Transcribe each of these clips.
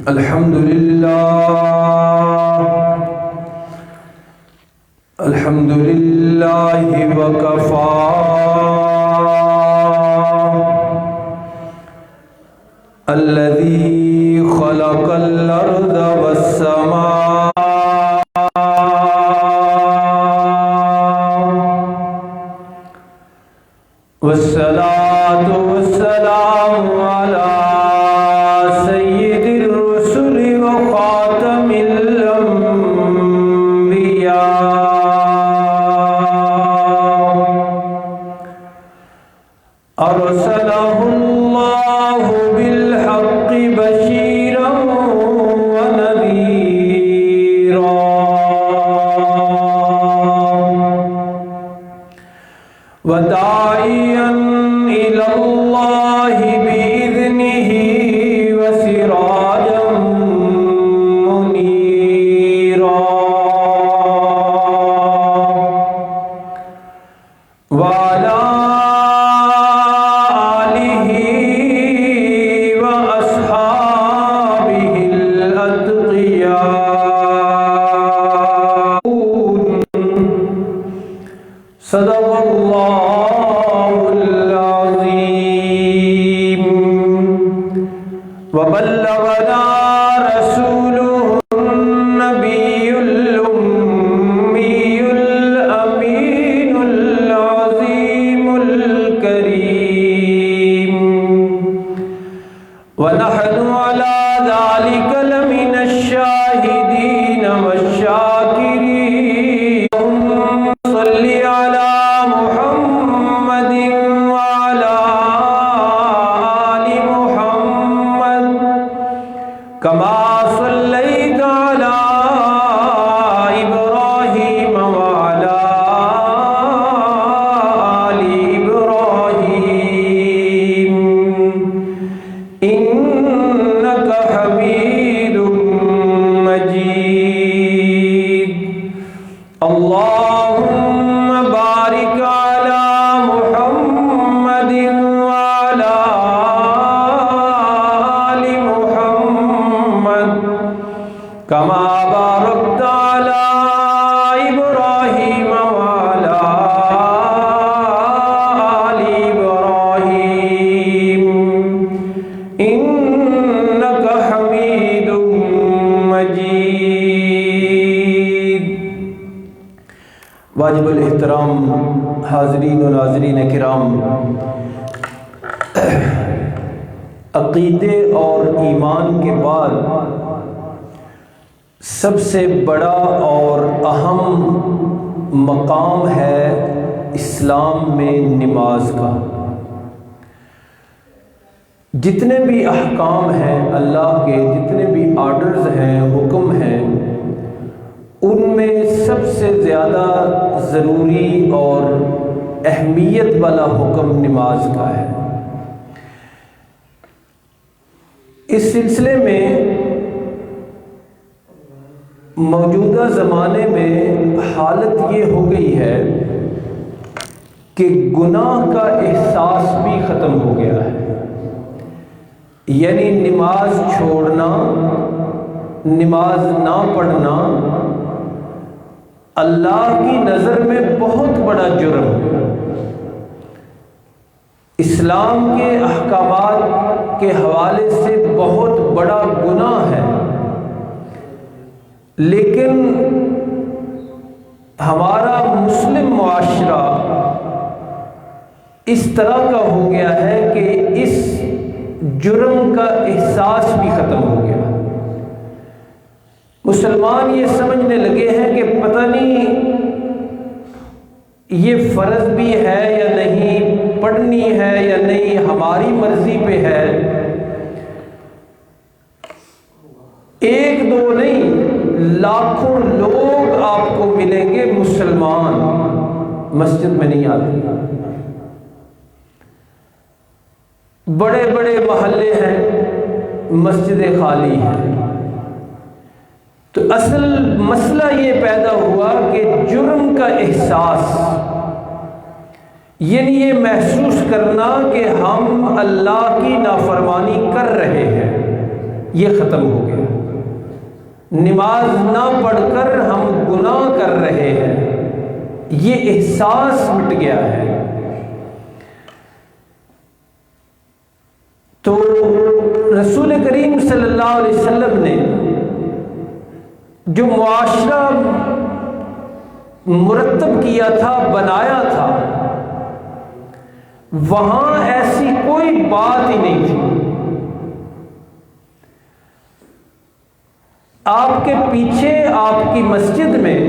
الحمدللہ وکفا الذی خلق الارض والسماء والصلاة والسلام علی سید الرسل وخاتم الانبیاء ارسلہ اللہ بالحق بشیرا ونذیرا وداعیا إلى الله بإذنه وسراجا منيرا وعلى آله وأصحابه الأتقياء صدق الله العظيم وبلغنا رسوله النبي الأمي الأمين العظيم الكريم ونحن على ذلك لمن الشاهدين والشاكرين اللهم صل على محمد وعلى آل محمد كما صليت على إبراهيم وعلى آل إبراهيم إنك حميد مجيد اللهم بارك على محمد وعلى آل محمد كما باركت على إبراهيم وعلى آل إبراهيم إنك حميد مجيد واجب الاحترام حاضرین و ناظرین کرام، عقیدے اور ایمان کے بعد سب سے بڑا اور اہم مقام ہے اسلام میں نماز کا۔ جتنے بھی احکام ہیں اللہ کے، جتنے بھی آرڈرز ہیں، حکم ہیں، ان میں سب سے زیادہ ضروری اور اہمیت والا حکم نماز کا ہے۔ اس سلسلے میں موجودہ زمانے میں حالت یہ ہو گئی ہے کہ گناہ کا احساس بھی ختم ہو گیا ہے، یعنی نماز چھوڑنا، نماز نہ پڑھنا اللہ کی نظر میں بہت بڑا جرم ہے، اسلام کے احکامات کے حوالے سے بہت بڑا گناہ ہے۔ لیکن ہمارا مسلم معاشرہ اس طرح کا ہو گیا ہے کہ اس جرم کا احساس بھی ختم ہو گیا۔ مسلمان یہ سمجھنے لگے ہیں کہ پتہ نہیں یہ فرض بھی ہے یا نہیں، پڑھنی ہے یا نہیں، ہماری مرضی پہ ہے۔ ایک دو نہیں، لاکھوں لوگ آپ کو ملیں گے مسلمان مسجد میں نہیں آتے۔ بڑے بڑے محلے ہیں، مسجدیں خالی ہیں۔ تو اصل مسئلہ یہ پیدا ہوا کہ جرم کا احساس، یعنی یہ محسوس کرنا کہ ہم اللہ کی نافرمانی کر رہے ہیں، یہ ختم ہو گیا۔ نماز نہ پڑھ کر ہم گناہ کر رہے ہیں، یہ احساس مٹ گیا ہے۔ تو رسول کریم صلی اللہ علیہ وسلم نے جو معاشرہ مرتب کیا تھا، بنایا تھا، وہاں ایسی کوئی بات ہی نہیں تھی۔ آپ کے پیچھے آپ کی مسجد میں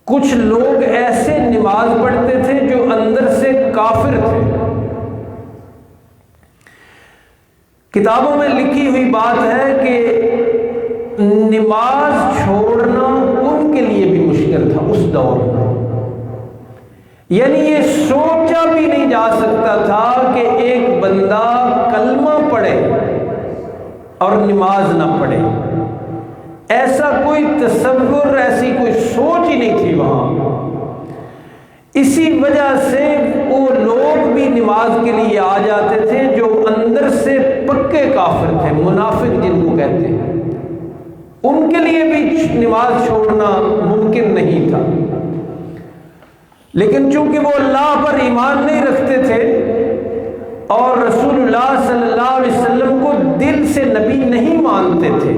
کچھ لوگ ایسے نماز پڑھتے تھے جو اندر سے کافر تھے۔ کتابوں میں لکھی ہوئی بات ہے کہ نماز چھوڑنا ان کے لیے بھی مشکل تھا اس دور میں، یعنی یہ سوچا بھی نہیں جا سکتا تھا کہ ایک بندہ کلمہ پڑھے اور نماز نہ پڑھے۔ ایسا کوئی تصور، ایسی کوئی سوچ ہی نہیں تھی وہاں۔ اسی وجہ سے وہ لوگ بھی نماز کے لیے آ جاتے تھے جو اندر سے پکے کافر تھے، منافق جن کو کہتے ہیں، ان کے لیے بھی نماز چھوڑنا ممکن نہیں تھا۔ لیکن چونکہ وہ اللہ پر ایمان نہیں رکھتے تھے اور رسول اللہ صلی اللہ علیہ وسلم کو دل سے نبی نہیں مانتے تھے،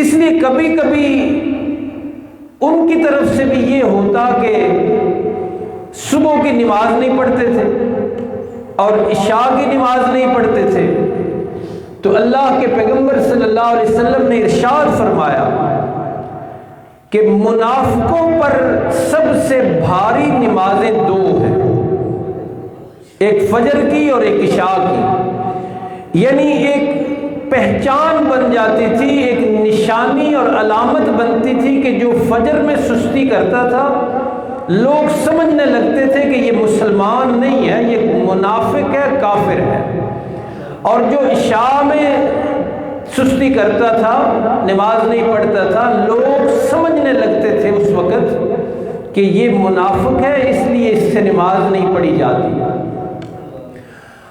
اس لیے کبھی کبھی ان کی طرف سے بھی یہ ہوتا کہ صبح کی نماز نہیں پڑھتے تھے اور عشاء کی نماز نہیں پڑھتے تھے، تو اللہ کے پیغمبر صلی اللہ علیہ وسلم نے ارشاد فرمایا کہ منافقوں پر سب سے بھاری نمازیں دو ہیں، ایک فجر کی اور ایک عشاء کی، یعنی ایک پہچان بن جاتی تھی، ایک نشانی اور علامت بنتی تھی کہ جو فجر میں سستی کرتا تھا لوگ سمجھنے لگتے تھے کہ یہ مسلمان نہیں ہے، یہ منافق ہے، کافر ہے، اور جو عشاء میں سستی کرتا تھا، نماز نہیں پڑھتا تھا، لوگ سمجھنے لگتے تھے اس وقت کہ یہ منافق ہے، اس لیے اس سے نماز نہیں پڑھی جاتی۔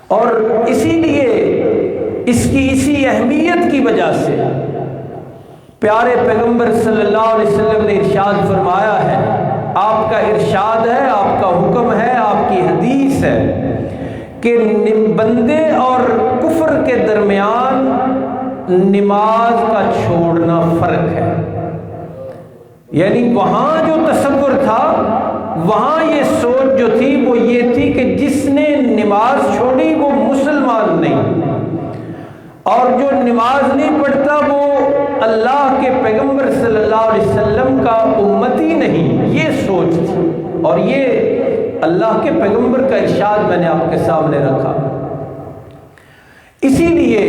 اور اسی لیے اس کی اسی اہمیت کی وجہ سے پیارے پیغمبر صلی اللہ علیہ وسلم نے ارشاد فرمایا ہے، آپ کا ارشاد ہے، آپ کا حکم ہے، آپ کی حدیث ہے کہ بندے اور کفر کے درمیان نماز کا چھوڑنا فرق ہے۔ یعنی وہاں جو تصور تھا، وہاں یہ سوچ جو تھی وہ یہ تھی کہ جس نے نماز چھوڑی وہ مسلمان نہیں، اور جو نماز نہیں پڑھتا وہ اللہ کے پیغمبر صلی اللہ علیہ وسلم کا امتی نہیں، یہ سوچ تھی۔ اور یہ اللہ کے پیغمبر کا ارشاد میں نے آپ کے سامنے رکھا۔ اسی لیے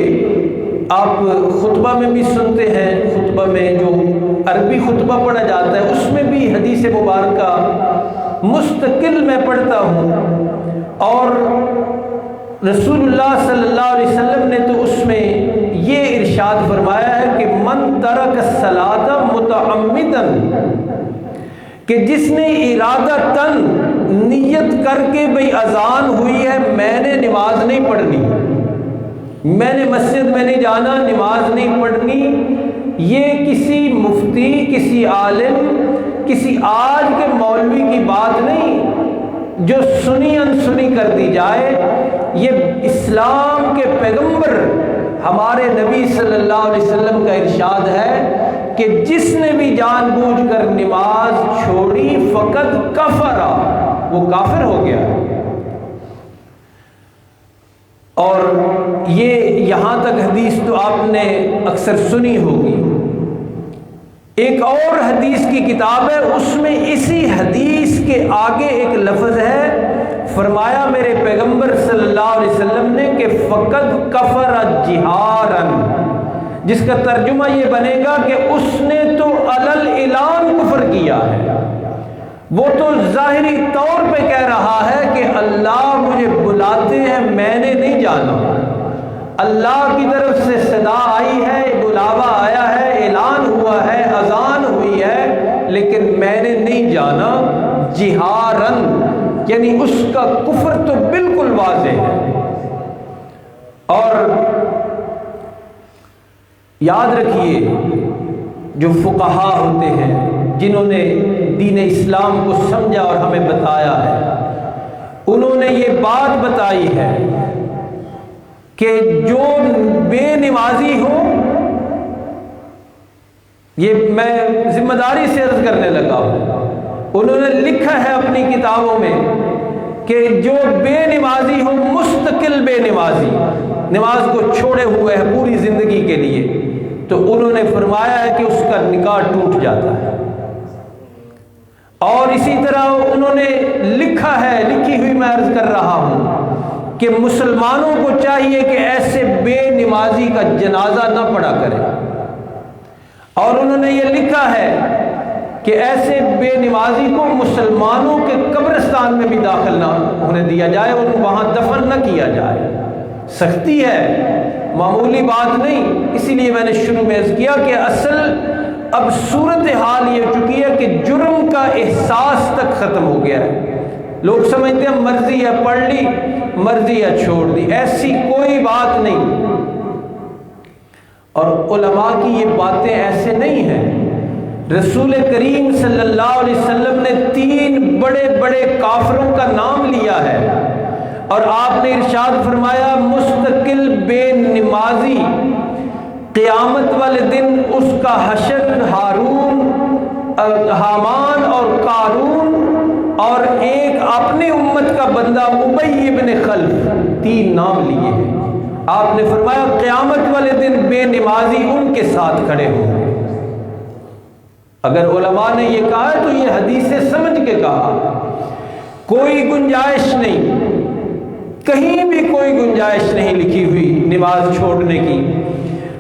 آپ خطبہ میں بھی سنتے ہیں، خطبہ میں جو عربی خطبہ پڑھا جاتا ہے اس میں بھی حدیث مبارکہ مستقل میں پڑھتا ہوں، اور رسول اللہ صلی اللہ علیہ وسلم نے تو اس میں یہ ارشاد فرمایا ہے کہ من ترک الصلاۃ متعمدا، کہ جس نے ارادتاً نیت کر کے بھئی اذان ہوئی ہے، میں نے نماز نہیں پڑھنی، میں نے مسجد میں نہیں جانا، نماز نہیں پڑھنی، یہ کسی مفتی، کسی عالم، کسی آج کے مولوی کی بات نہیں جو سنی انسنی کر دی جائے، یہ اسلام کے پیغمبر ہمارے نبی صلی اللہ علیہ وسلم کا ارشاد ہے کہ جس نے بھی جان بوجھ کر نماز چھوڑی فقط کفر، وہ کافر ہو گیا۔ اور یہ یہاں تک حدیث تو آپ نے اکثر سنی ہوگی۔ ایک اور حدیث کی کتاب ہے، اس میں اسی حدیث کے آگے ایک لفظ ہے، فرمایا میرے پیغمبر صلی اللہ علیہ وسلم نے کہ فقط کفر جہارن، جس کا ترجمہ یہ بنے گا کہ اس نے تو علل اعلان کفر کیا ہے، وہ تو ظاہری طور پہ کہہ رہا ہے کہ اللہ مجھے بلاتے ہیں، میں نے نہیں جانا، اللہ کی طرف سے صدا آئی ہے، بلاوا آیا ہے، اعلان ہوا ہے، اذان ہوئی ہے، لیکن میں نے نہیں جانا، جہارن، یعنی اس کا کفر تو بالکل واضح ہے۔ اور یاد رکھیے جو فقہا ہوتے ہیں جنہوں نے دین اسلام کو سمجھا اور ہمیں بتایا ہے، انہوں نے یہ بات بتائی ہے کہ جو بے نمازی ہو، یہ میں ذمہ داری سے عرض کرنے لگا ہوں، انہوں نے لکھا ہے اپنی کتابوں میں کہ جو بے نمازی ہو، مستقل بے نمازی، نماز کو چھوڑے ہوئے ہے پوری زندگی کے لیے، تو انہوں نے فرمایا ہے کہ اس کا نکاح ٹوٹ جاتا ہے۔ اور اسی طرح انہوں نے لکھا ہے، لکھی ہوئی میں عرض کر رہا ہوں کہ مسلمانوں کو چاہیے کہ ایسے بے نمازی کا جنازہ نہ پڑھا کرے، اور انہوں نے یہ لکھا ہے کہ ایسے بے نمازی کو مسلمانوں کے قبرستان میں بھی داخل نہ ہونے دیا جائے اور وہاں دفن نہ کیا جائے۔ سختی ہے، معمولی بات نہیں۔ اسی لیے میں نے شروع میں عرض کیا کہ اصل اب صورتحال یہ ہو چکی ہے کہ جرم کا احساس تک ختم ہو گیا ہے۔ لوگ سمجھتے ہیں مرضی ہے پڑھ لی، مرضی ہے چھوڑ دی، ایسی کوئی بات نہیں۔ اور علماء کی یہ باتیں ایسے نہیں ہیں۔ رسول کریم صلی اللہ علیہ وسلم نے 3 بڑے بڑے کافروں کا نام لیا ہے، اور آپ نے ارشاد فرمایا مستقل بے نمازی قیامت والے دن اس کا حشر حامان اور قارون اور ایک اپنی امت کا بندہ ابی ابن خلف، 3 نام لیے ہیں۔ آپ نے فرمایا قیامت والے دن بے نمازی ان کے ساتھ کھڑے ہوں گے۔ اگر علماء نے یہ کہا ہے تو یہ حدیث سے سمجھ کے کہا، کوئی گنجائش نہیں، کہیں بھی کوئی گنجائش نہیں لکھی ہوئی نماز چھوڑنے کی۔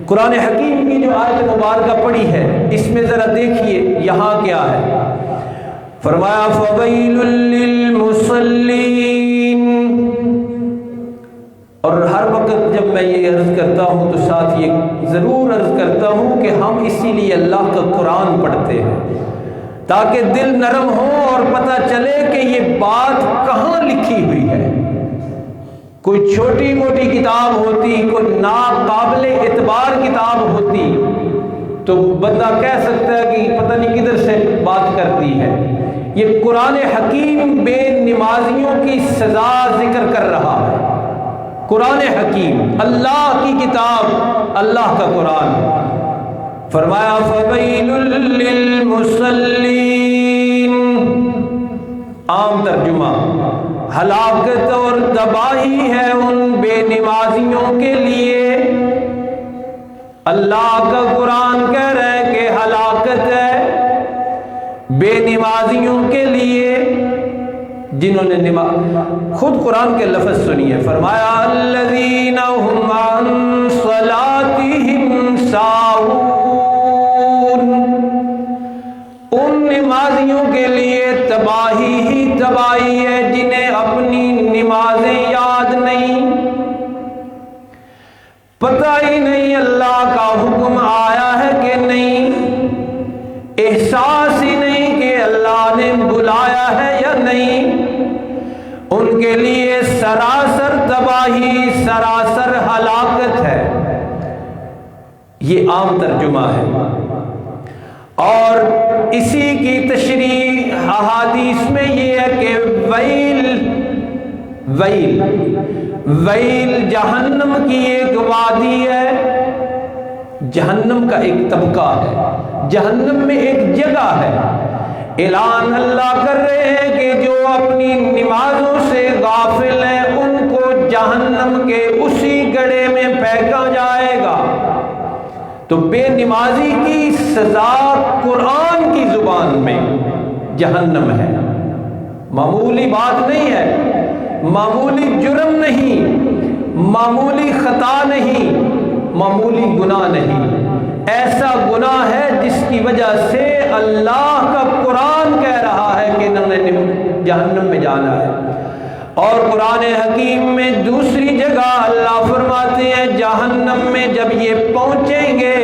قرآن حکیم کی جو آیت مبارکہ پڑھی ہے اس میں ذرا دیکھیے یہاں کیا ہے۔ فرمایا فَوَيْلٌ لِّلْمُصَلِّينَ، اور ہر وقت جب میں یہ عرض کرتا ہوں تو ساتھ یہ ضرور عرض کرتا ہوں کہ ہم اسی لیے اللہ کا قرآن پڑھتے ہیں تاکہ دل نرم ہو اور پتہ چلے کہ یہ بات کہاں لکھی ہوئی ہے۔ کوئی چھوٹی موٹی کتاب ہوتی، کوئی ناقابل اعتبار کتاب ہوتی تو بندہ کہہ سکتا ہے کہ پتہ نہیں کدھر سے بات کرتی ہے۔ یہ قرآن حکیم بے نمازیوں کی سزا ذکر کر رہا ہے۔ قرآن حکیم اللہ کی کتاب، اللہ کا قرآن۔ فرمایا فَوَيْلٌ لِّلْمُصَلِّينَ، عام ترجمہ ہلاکت اور تباہی ہے ان بے نمازیوں کے لیے۔ اللہ کا قرآن کہہ رہا ہے کہ ہلاکت ہے بے نمازیوں کے لیے جنہوں نے خود قرآن کے لفظ سنیے۔ فرمایا الذین هم عن صلاتهم ساہون، ان نمازیوں کے لیے تباہی ہی تباہی ہے جنہیں اپنی نمازیں یاد نہیں، پتہ ہی نہیں اللہ کا حکم آیا ہے کہ نہیں، احساس ہی نہیں کہ اللہ نے بلایا ہے یا نہیں۔ ان کے لیے سراسر تباہی، سراسر ہلاکت ہے۔ یہ عام ترجمہ ہے، اور اسی کی تشریح احادیث میں یہ ہے کہ ویل جہنم کی ایک وادی ہے، جہنم کا ایک طبقہ ہے، جہنم میں ایک جگہ ہے۔ اعلان اللہ کر رہے ہیں کہ جو اپنی نمازوں سے غافل ہیں ان کو جہنم کے اسی گڑھے میں پھینکا جائے گا۔ تو بے نمازی کی سزا قرآن کی زبان میں جہنم ہے۔ معمولی بات نہیں ہے، معمولی جرم نہیں، معمولی خطا نہیں، معمولی گناہ نہیں، ایسا گناہ ہے جس کی وجہ سے اللہ کا قرآن کہہ رہا ہے کہ انہوں نے جہنم میں جانا ہے۔ اور قرآن حکیم میں دوسری جگہ اللہ فرماتے ہیں جہنم میں جب یہ پہنچیں گے،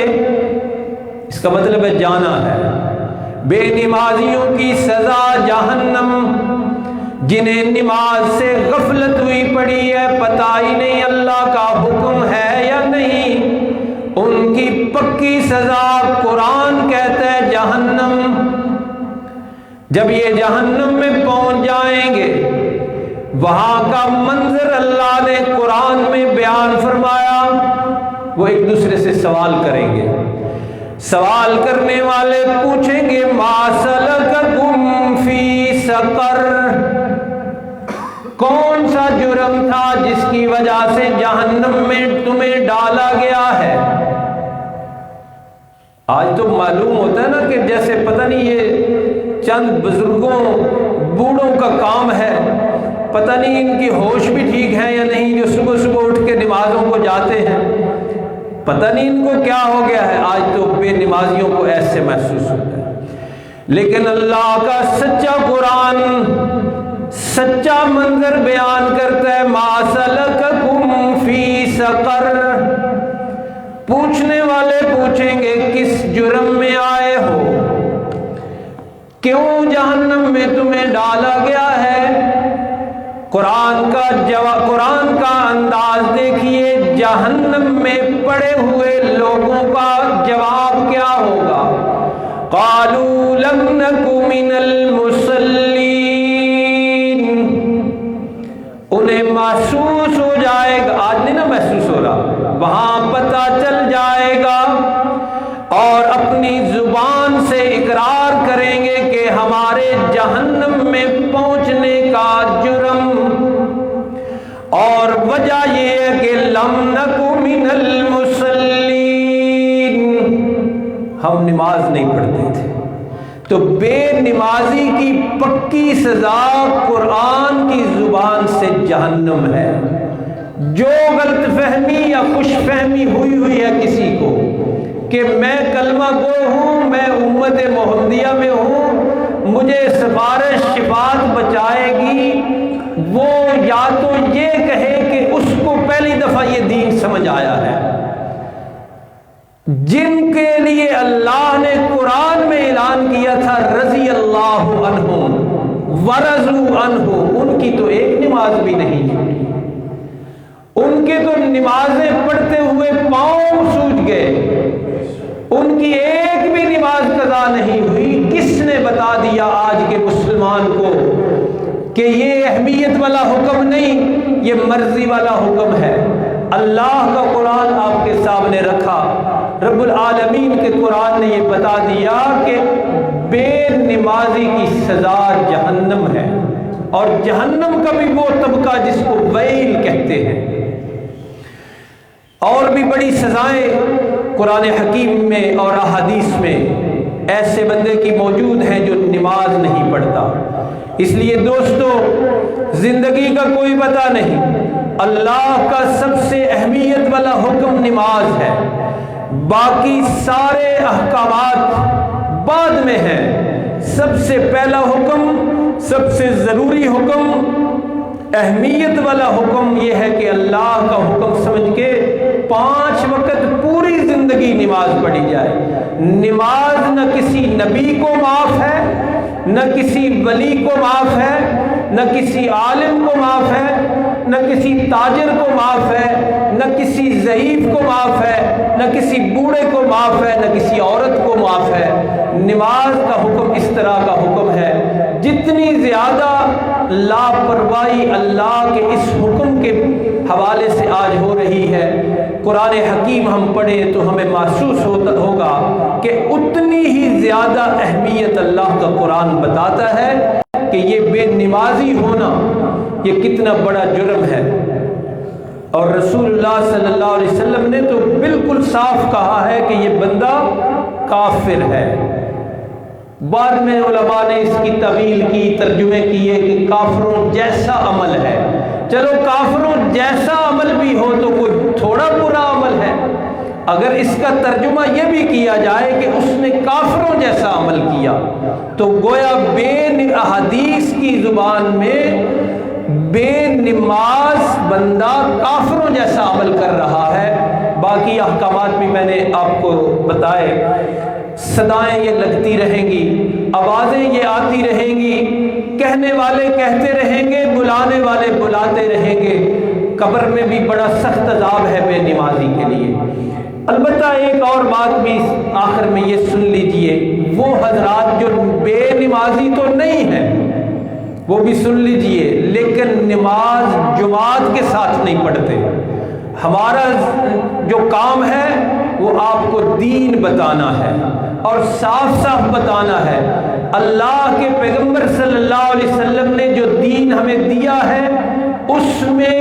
اس کا مطلب ہے جانا ہے۔ بے نمازیوں کی سزا جہنم، جنہیں نماز سے غفلت ہوئی پڑی ہے، پتہ ہی نہیں اللہ کا حکم ہے یا نہیں، ان کی پکی سزا قرآن کہتا ہے جہنم۔ جب یہ جہنم میں پہنچ جائیں گے، وہاں کا منظر اللہ نے قرآن میں بیان فرمایا، وہ ایک دوسرے سے سوال کریں گے۔ سوال کرنے والے پوچھیں گے ما سلککم فی سقر، کون سا جرم تھا جس کی وجہ سے جہنم میں تمہیں ڈالا گیا ہے؟ آج تو معلوم ہوتا ہے نا کہ جیسے پتہ نہیں یہ چند بزرگوں بوڑھوں کا کام ہے، پتہ نہیں ان کی ہوش بھی ٹھیک ہے یا نہیں، جو صبح صبح اٹھ کے نمازوں کو جاتے ہیں، پتہ نہیں ان کو کیا ہو گیا ہے۔ آج تو بے نمازیوں کو ایسے محسوس ہوتا ہے، لیکن اللہ کا سچا قرآن سچا منظر بیان کرتا ہے ما سلککم فی سقر۔ پوچھنے والے پوچھیں گے کس جرم میں آئے ہو، کیوں جہنم میں تمہیں ڈالا گیا ہے؟ قرآن کا انداز دیکھیے، جہنم میں پڑے ہوئے لوگوں کا جواب کیا ہوگا؟ قالوا لم نک من المصلین۔ انہیں محسوس ہو جائے گا، آج نہیں نا محسوس ہو رہا، وہاں پتہ چل جائے گا، اور اپنی زبان سے اقرار کریں گے کہ ہمارے جہنم میں پہنچنے کا جرم اور وجہ یہ ہے کہ لم نک من المصلین، ہم نماز نہیں پڑھتے تھے۔ تو بے نمازی کی پکی سزا قرآن کی زبان سے جہنم ہے۔ جو غلط فہمی یا خوش فہمی ہوئی ہے کسی کو کہ میں کلمہ گو ہوں، میں امت محمدیہ میں ہوں، مجھے سفارش شفاعت بچائے گی، وہ یا تو یہ کہے کہ اس کو پہلی دفعہ یہ دین سمجھ آیا ہے۔ جن کے لیے اللہ نے قرآن میں اعلان کیا تھا رضی اللہ عنہم ورضوا عنہ، ان کی تو ایک نماز بھی نہیں چھوٹی، ان کے تو نمازیں پڑھتے ہوئے پاؤں سوج گئے، ان کی ایک بھی نماز قضا نہیں ہوئی۔ کس نے بتا دیا آج کے مسلمان کو کہ یہ اہمیت والا حکم نہیں، یہ مرضی والا حکم ہے؟ اللہ کا قرآن آپ کے سامنے رکھا، رب العالمین کے قرآن نے یہ بتا دیا کہ بے نمازی کی سزا جہنم ہے، اور جہنم کا بھی وہ طبقہ جس کو ویل کہتے ہیں۔ اور بھی بڑی سزائیں قرآن حکیم میں اور احادیث میں ایسے بندے کی موجود ہیں جو نماز نہیں پڑھتا۔ اس لیے دوستو، زندگی کا کوئی پتہ نہیں، اللہ کا سب سے اہمیت والا حکم نماز ہے، باقی سارے احکامات بعد میں ہیں۔ سب سے پہلا حکم، سب سے ضروری حکم، اہمیت والا حکم یہ ہے کہ اللہ کا حکم سمجھ کے 5 وقت پوری زندگی نماز پڑھی جائے۔ نماز نہ کسی نبی کو معاف ہے، نہ کسی ولی کو معاف ہے، نہ کسی عالم کو معاف ہے، نہ کسی تاجر کو معاف ہے، نہ کسی ضعیف کو معاف ہے، نہ کسی بوڑھے کو معاف ہے، نہ کسی عورت کو معاف ہے۔ نماز کا حکم اس طرح کا حکم ہے، جتنی زیادہ لاپرواہی اللہ کے اس حکم کے حوالے سے آج ہو رہی ہے، قرآن حکیم ہم پڑھیں تو ہمیں محسوس ہوگا کہ اتنی ہی زیادہ اہمیت اللہ کا قرآن بتاتا ہے کہ یہ بے نمازی ہونا یہ کتنا بڑا جرم ہے۔ اور رسول اللہ صلی اللہ علیہ وسلم نے تو بالکل صاف کہا ہے کہ یہ بندہ کافر ہے۔ بعد میں علماء نے اس کی تعویل کی، ترجمے کیے کہ کافروں جیسا عمل ہے۔ چلو کافروں جیسا عمل بھی ہو تو کوئی تھوڑا برا عمل ہے، اگر اس کا ترجمہ یہ بھی کیا جائے کہ اس نے کافروں جیسا عمل کیا تو گویا بے احادیث کی زبان میں بے نماز بندہ کافروں جیسا عمل کر رہا ہے۔ باقی احکامات بھی میں نے آپ کو بتائے، صدائیں یہ لگتی رہیں گی، آوازیں یہ آتی رہیں گی، کہنے والے کہتے رہیں گے، بلانے والے بلاتے رہیں گے۔ قبر میں بھی بڑا سخت عذاب ہے بے نمازی کے لیے۔ البتہ ایک اور بات بھی آخر میں یہ سن لیجئے، وہ حضرات جو بے نمازی تو نہیں ہیں وہ بھی سن لیجئے، لیکن نماز جماعت کے ساتھ نہیں پڑھتے۔ ہمارا جو کام ہے وہ آپ کو دین بتانا ہے اور صاف صاف بتانا ہے۔ اللہ کے پیغمبر صلی اللہ علیہ وسلم نے جو دین ہمیں دیا ہے اس میں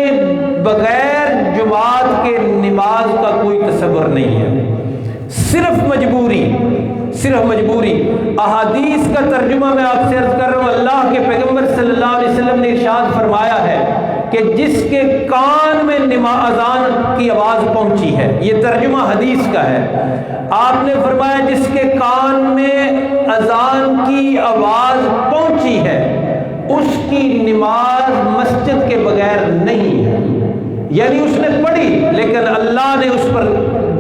بغیر جماعت کے نماز کا کوئی تصور نہیں ہے، صرف مجبوری، صرف مجبوری۔ احادیث کا ترجمہ میں آپ سے عرض کر رہا ہوں، اللہ کے پیغمبر صلی اللہ علیہ وسلم نے ارشاد فرمایا ہے کہ جس کے کان میں اذان کی آواز پہنچی ہے، یہ ترجمہ حدیث کا ہے، آپ نے فرمایا جس کے کان میں اذان کی آواز پہنچی ہے اس کی نماز مسجد کے بغیر نہیں ہے۔ یعنی اس نے پڑھی لیکن اللہ نے اس پر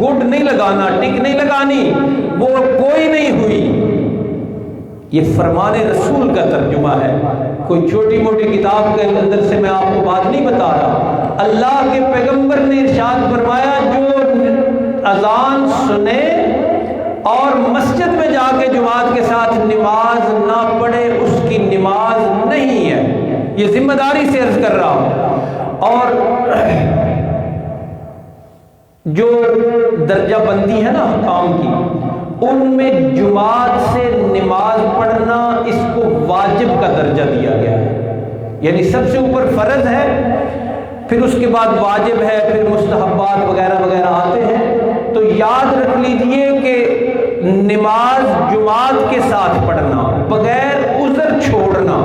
گڈ نہیں لگانا، ٹک نہیں لگانی، وہ کوئی نہیں ہوئی۔ یہ فرمان رسول کا ترجمہ ہے، کوئی چھوٹی موٹی کتاب کے اندر سے میں آپ کو بات نہیں بتا رہا۔ اللہ کے پیغمبر نے ارشاد فرمایا جو اذان سنے اور مسجد میں جا کے جماعت کے ساتھ نماز نہ پڑھے اس کی نماز نہیں ہے۔ یہ ذمہ داری سے عرض کر رہا ہوں۔ اور جو درجہ بندی ہے نا حکام کی، ان میں جماعت سے نماز پڑھنا اس کو واجب کا درجہ دیا گیا ہے، یعنی سب سے اوپر فرض ہے، پھر اس کے بعد واجب ہے، پھر مستحبات وغیرہ وغیرہ آتے ہیں۔ تو یاد رکھ لیجئے کہ نماز جماعت کے ساتھ پڑھنا، بغیر عذر چھوڑنا،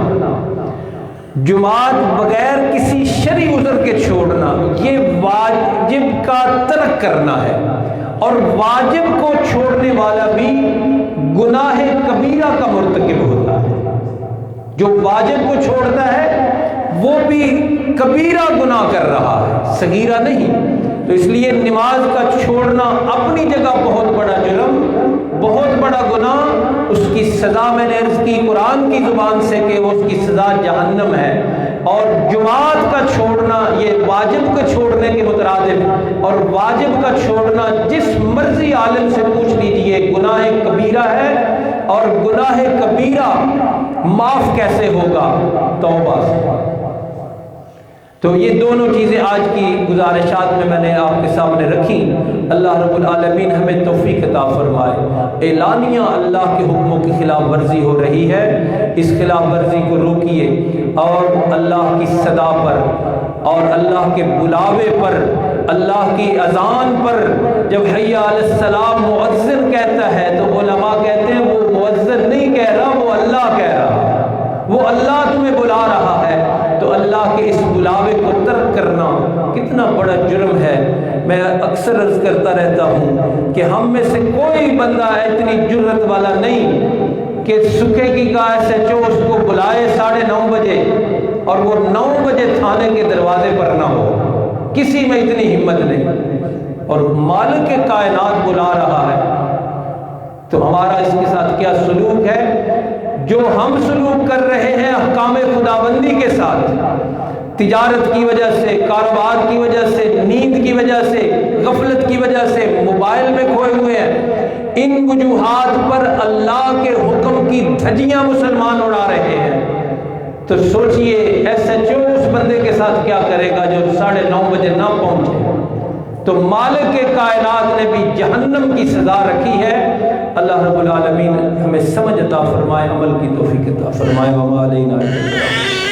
جماعت بغیر کسی شرعی عذر کے چھوڑنا، یہ واجب کا ترک کرنا ہے۔ اور واجب کو چھوڑنے والا بھی گناہ کبیرہ کا مرتکب ہوتا ہے۔ جو واجب کو چھوڑتا ہے وہ بھی کبیرہ گناہ کر رہا ہے، صغیرہ نہیں۔ تو اس لیے نماز کا چھوڑنا اپنی جگہ بہت بڑا جرم، بہت بڑا گناہ، اس کی سزا میں نے عرض کی قرآن کی زبان سے کہ وہ اس کی سزا جہنم ہے۔ اور جماعت کا چھوڑنا یہ واجب کا چھوڑنے کے مترادف، اور واجب کا چھوڑنا جس مرضی عالم سے پوچھ لیجئے گناہ کبیرہ ہے، اور گناہ کبیرہ معاف کیسے ہوگا؟ توبہ سے۔ تو یہ دونوں چیزیں آج کی گزارشات میں نے آپ کے سامنے رکھی۔ اللہ رب العالمین ہمیں توفیق عطا فرمائے۔ اعلانیہ اللہ کے حکموں کی خلاف ورزی ہو رہی ہے، اس خلاف ورزی کو روکیے، اور اللہ کی صدا پر اور اللہ کے بلاوے پر، اللہ کی اذان پر جب حی علی الصلاۃ مؤذن کہتا ہے تو علماء کہتے ہیں وہ مؤذن نہیں کہہ رہا، وہ اللہ کہہ رہا ہے، وہ اللہ تمہیں بلا رہا ہے۔ تو اللہ کے اس بلاوے کو ترک کرنا کتنا بڑا جرم ہے۔ میں اکثر عرض کرتا رہتا ہوں کہ ہم میں سے کوئی بندہ اتنی جرت والا نہیں کہ سکھے کی کا ایس ایچ او اس کو بلائے 9:30 بجے اور وہ 9 بجے تھانے کے دروازے پر نہ ہو، کسی میں اتنی ہمت نہیں، اور مالک کائنات بلا رہا ہے۔ تو ہمارا اس کے ساتھ کیا سلوک ہے؟ جو ہم سلوک کر رہے ہیں احکام خداوندی کے ساتھ، تجارت کی وجہ سے، کاروبار کی وجہ سے، نیند کی وجہ سے، غفلت کی وجہ سے، موبائل میں کھوئے ہوئے ہیں، ان وجوہات پر اللہ کے حکم کی دھجیاں مسلمان اڑا رہے ہیں۔ تو سوچئے ایس ایچ او اس بندے کے ساتھ کیا کرے گا جو 9:30 بجے نہ پہنچے۔ تو مالک کائنات نے بھی جہنم کی سزا رکھی ہے۔ اللہ رب العالمین ہمیں سمجھ عطا فرمائے، عمل کی توفیق عطا فرمائے۔ وما علینا الا البلاغ۔